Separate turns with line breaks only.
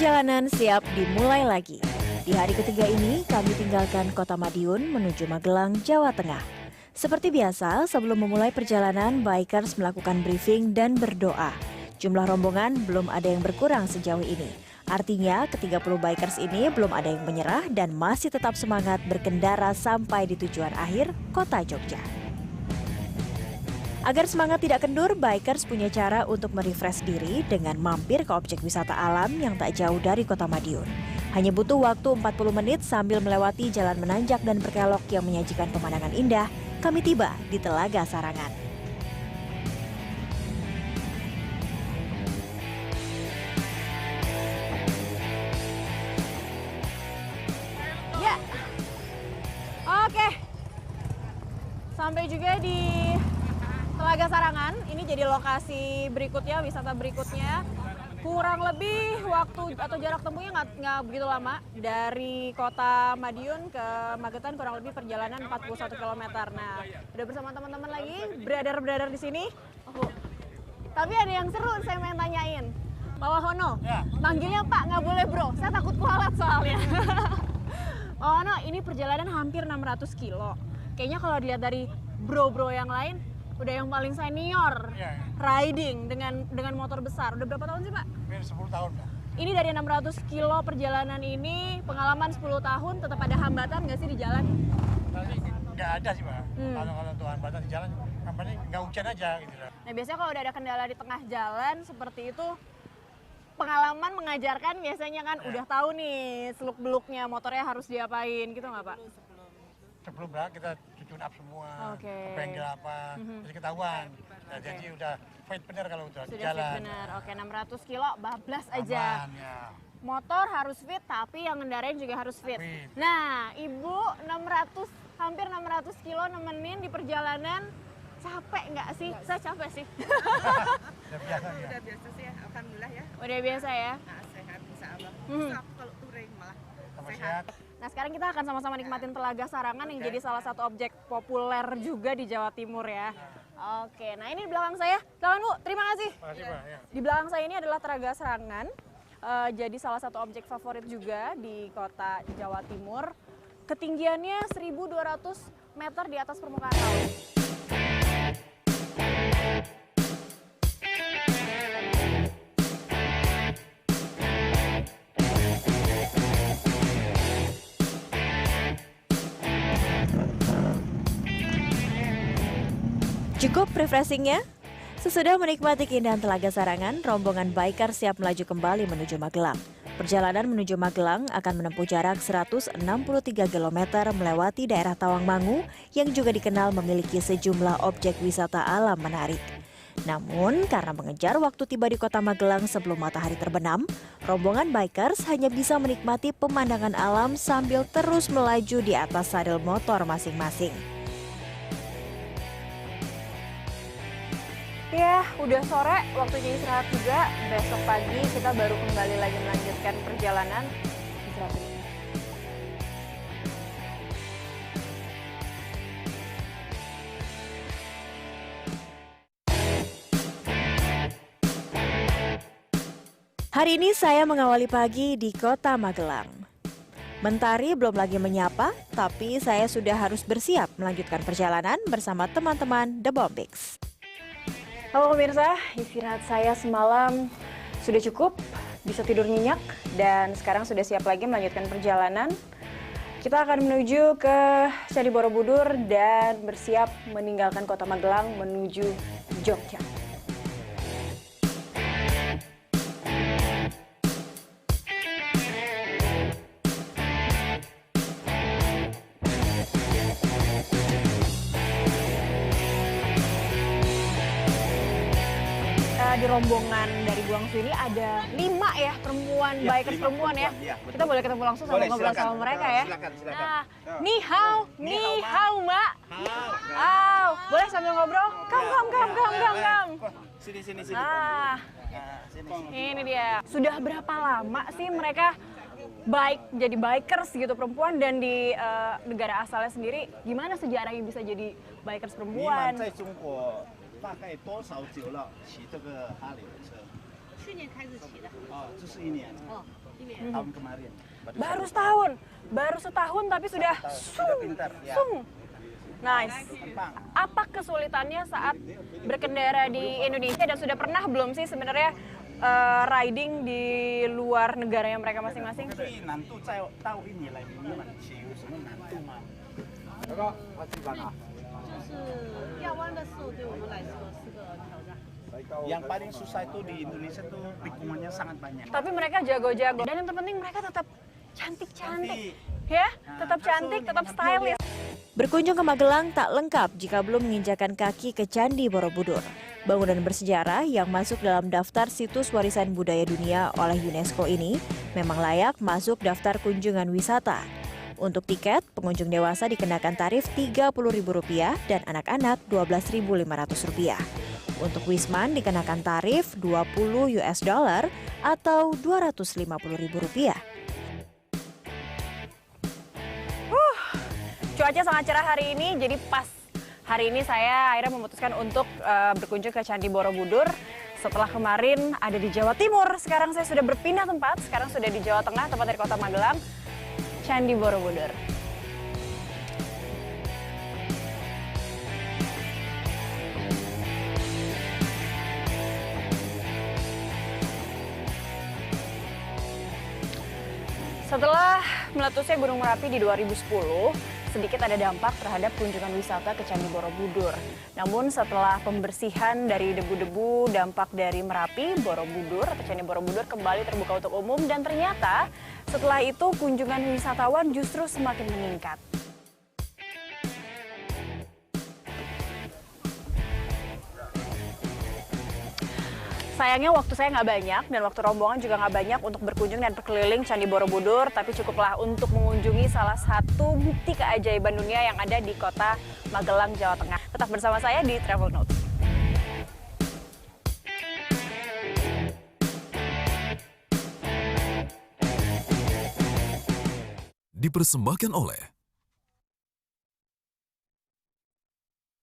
Perjalanan siap dimulai lagi. Di hari ketiga ini, kami tinggalkan kota Madiun menuju Magelang, Jawa Tengah. Seperti biasa, sebelum memulai perjalanan, bikers melakukan briefing dan berdoa. Jumlah rombongan belum ada yang berkurang sejauh ini. Artinya, ke-30 bikers ini belum ada yang menyerah dan masih tetap semangat berkendara sampai di tujuan akhir, kota Jogja. Agar semangat tidak kendur, bikers punya cara untuk merefresh diri dengan mampir ke objek wisata alam yang tak jauh dari kota Madiun. Hanya butuh waktu 40 menit sambil melewati jalan menanjak dan berkelok yang menyajikan pemandangan indah, kami tiba di Telaga Sarangan.
Ya, oke, sampai juga di Telaga Sarangan. Ini jadi lokasi berikutnya, wisata berikutnya. Kurang lebih waktu atau jarak tempuhnya nggak begitu lama. Dari kota Madiun ke Magetan kurang lebih perjalanan 41 km. Nah, udah bersama teman-teman lagi, brother-brother di sini. Oh, tapi ada yang seru saya mau tanyain. Pak Wahono, manggilnya Pak, nggak boleh bro. Saya takut kualat soalnya. Pak Wahono, ini perjalanan hampir 600 kilo. Kayaknya kalau dilihat dari bro-bro yang lain, udah yang paling senior riding dengan motor besar. Udah berapa tahun sih Pak?
10 tahun Pak.
Ini dari 600 kilo perjalanan ini, pengalaman 10 tahun, tetap ada hambatan nggak sih di jalan?
Tapi nggak ada sih Pak. Kalau untuk hambatan di jalan, hambatan nggak hujan aja gitu loh.
Nah biasanya kalau udah ada kendala di tengah jalan seperti itu, pengalaman mengajarkan biasanya kan udah tahu nih seluk-beluknya motornya harus diapain gitu nggak Pak?
Sebelum berangkat kita tune up semua,
Oke.
bengkel apa, jadi ketahuan. Nah, jadi udah fit bener kalau udah di
Sudah
jalan.
fit benar. Oke, 600 kilo bablas aja.
Aman, ya.
Motor harus fit, tapi yang ngendarain juga harus fit.
Fit.
Nah, Ibu hampir 600 kilo nemenin di perjalanan, capek nggak sih? Saya capek sih.
Udah biasa ya.
Udah biasa sih ya, alhamdulillah ya.
Udah biasa ya.
Nah, sehat insya Allah. Susah kalau touring malah
Sama
sehat.
sehat.
Nah, sekarang kita akan sama-sama nikmatin Telaga Sarangan yang jadi salah satu objek populer juga di Jawa Timur ya. Oke, nah ini di belakang saya. Silakan Bu, terima kasih.
Makasih Pak. Ya.
Di belakang saya ini adalah Telaga Sarangan. Jadi salah satu objek favorit juga di kota Jawa Timur. Ketinggiannya 1.200 meter di atas permukaan laut.
Cukup refreshingnya? Sesudah menikmati keindahan Telaga Sarangan, rombongan biker siap melaju kembali menuju Magelang. Perjalanan menuju Magelang akan menempuh jarak 163 km melewati daerah Tawangmangu yang juga dikenal memiliki sejumlah objek wisata alam menarik. Namun, karena mengejar waktu tiba di kota Magelang sebelum matahari terbenam, rombongan bikers hanya bisa menikmati pemandangan alam sambil terus melaju di atas sadel motor masing-masing.
Ya, udah sore, waktunya istirahat juga. Besok pagi kita baru kembali lagi melanjutkan perjalanan. Istirahat dulu.
Hari ini saya mengawali pagi di kota Magelang. Mentari belum lagi menyapa, tapi saya sudah harus bersiap melanjutkan perjalanan bersama teman-teman The Bombix.
Halo pemirsa, istirahat saya semalam sudah cukup, bisa tidur nyenyak, dan sekarang sudah siap lagi melanjutkan perjalanan. Kita akan menuju ke Candi Borobudur dan bersiap meninggalkan kota Magelang menuju Jogja. Di rombongan dari Guangzhou ini ada 5 ya perempuan, bikers perempuan ya. Kita boleh ketemu langsung sama ngobrol sama mereka ya.
Silakan.
Nah, ni hao mbak. Boleh sambil ngobrol? Kam.
Sini.
Ah, ini dia. Sudah berapa lama sih mereka jadi bikers gitu perempuan, dan di negara asalnya sendiri gimana sejarahnya bisa jadi bikers
你
perempuan?
们在中国大概多少久了骑这个哈雷的车？
去
哦，这是1年，tahun kemarin.
Baru setahun, baru setahun tapi sudah
Sudah pintar, ya.
Nice.
Gampang.
Apa kesulitannya saat berkendara di Indonesia dan sudah pernah belum sih sebenarnya riding di luar negaranya mereka masing-masing?
最难度在到印尼来，你们有什么难度吗？
要弯的时候对我们来说是个挑战。
Yang paling susah itu di Indonesia tuh tikungannya sangat banyak.
Tapi mereka jago-jago dan yang terpenting mereka tetap cantik-cantik. Ya, tetap cantik, tetap stylish.
Berkunjung ke Magelang tak lengkap jika belum menginjakan kaki ke Candi Borobudur. Bangunan bersejarah yang masuk dalam daftar situs warisan budaya dunia oleh UNESCO ini memang layak masuk daftar kunjungan wisata. Untuk tiket, pengunjung dewasa dikenakan tarif Rp30.000 dan anak-anak Rp12.500. Untuk Wisman dikenakan tarif $20 atau Rp250.000.
Cuaca sangat cerah hari ini, jadi pas hari ini saya akhirnya memutuskan untuk berkunjung ke Candi Borobudur. Setelah kemarin ada di Jawa Timur, sekarang saya sudah berpindah tempat, sekarang sudah di Jawa Tengah, tempat dari kota Magelang, Candi Borobudur. Setelah meletusnya Gunung Merapi di 2010, sedikit ada dampak terhadap kunjungan wisata ke Candi Borobudur. Namun setelah pembersihan dari debu-debu dampak dari Merapi, Borobudur atau Candi Borobudur kembali terbuka untuk umum dan ternyata setelah itu kunjungan wisatawan justru semakin meningkat. Sayangnya waktu saya nggak banyak dan waktu rombongan juga nggak banyak untuk berkunjung dan berkeliling Candi Borobudur, tapi cukuplah untuk mengunjungi salah satu bukti keajaiban dunia yang ada di kota Magelang, Jawa Tengah. Tetap bersama saya di Travel Notes.
Dipersembahkan oleh